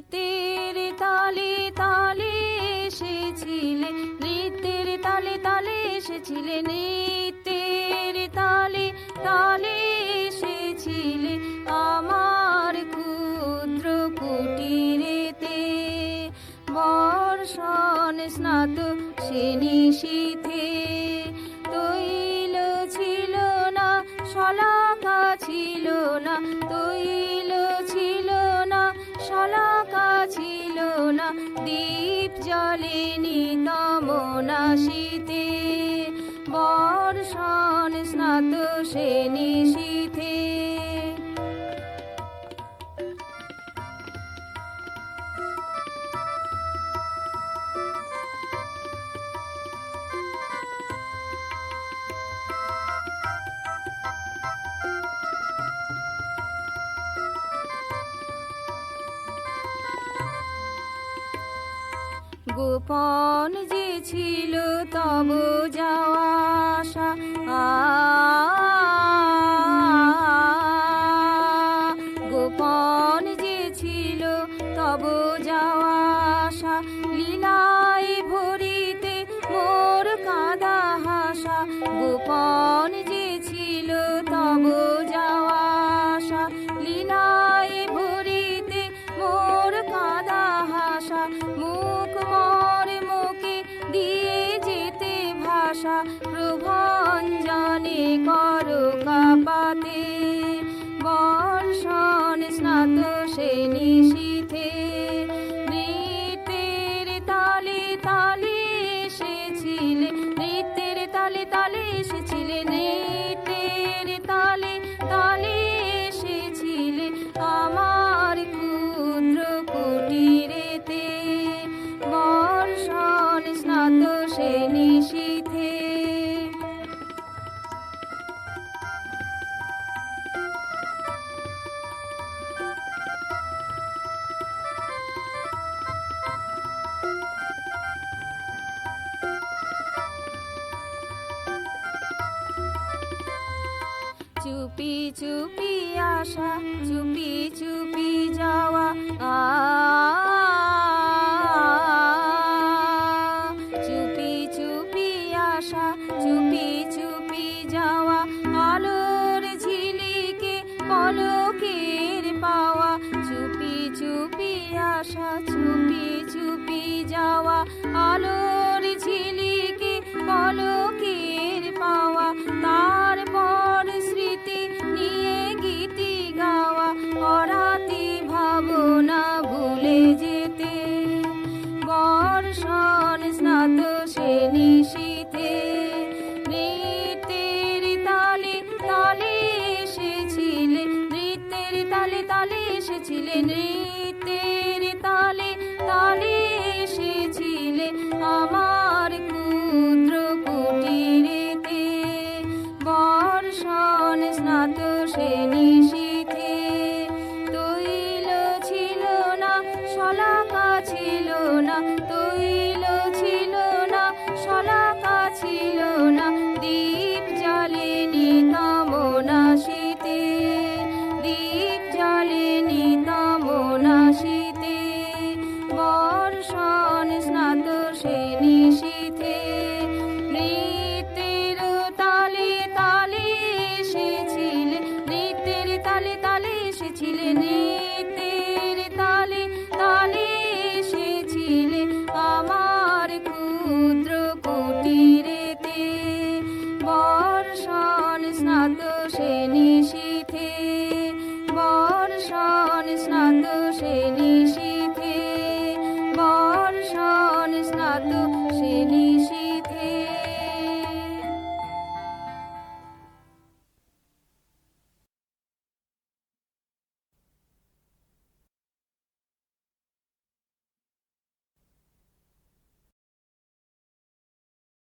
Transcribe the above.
নৃত্যের তালে তালে এসেছিলে, নৃত্যের তালে তালে এসেছিলে, নৃত্যের তালে তালে এসেছিলে আমার ক্ষুদ্র কুটিরেতে। বর্ষণ স্নাত সে নিশীথে, তৈল ছিল না শলাকা ছিল না, তৈল ছিল না শলাকা ছিল না, দীপ জ্বলেনি তমনা শীতে। বর্ষণ স্নাত সে নিশীথে। গোপন যে ছিল তব যাওয়া আশা, গোপন যে ছিল তব যাওয়া আশা, লীলায় ভরিতে মোর কাঁদা হাসা। গোপন যে ছিল তব যাওয়া আশা, লীলায় ভরিতে মোর কাঁদা হাসা। মুখ মর মুখে দিয়ে যেতে ভাষা, প্রভঞ্জনে কর কাপাতে। বর্ষণ স্নাত সে নিশীথে, নৃত্যের তালে তালে এসেছিলে, নৃত্যের তালে তালে এসেছিলে, নৃত্যের তালে তালে এসেছিলে আমার ক্ষুদ্র কুটিরেতে। বর্ষণ স্নাত সে নিশীথে। চুপি চুপি আসা, চুপি চুপি যাওয়া, চুপি চুপি আসা, চুপি চুপি যাওয়া, আলোর ঝিলিকে পলকের পাওয়া। চুপি চুপি আসা, চুপি চুপি যাওয়া, আলোর ঝিলিকে পলকের পাওয়া। তারপর স্মৃতি নিয়ে গীতি গাওয়া, অরাতি ভাবনা ভুলে যেতে। বর্ষণ স্নাত সে নিশীথে, নৃত্যের তালে তালে এসেছিলে, নৃত্যের তালে তালে এসেছিলে, নৃত্যের তালে তালে এসেছিলে আমার ক্ষুদ্র কুটিরেতে। বর্ষণ স্নাত সে নিশীথে, তৈল ছিল না শলাকা ছিল না, তৈল ছিল না শলাকা ছিল না, দীপ জ্বলেনি তমনা শীতে, দীপ জ্বলেনি তমনা শীতে। বর্ষণ স্নাত সে নিশীথে, নৃত্যের তালে তালে এসেছিলে, নৃত্যের তালে তালে এসেছিলে, নৃত্যের তালে তালে এসেছিলে আমার ক্ষুদ্র কুটিরেতে। বর্ষণ স্নাত সে নিশীথে।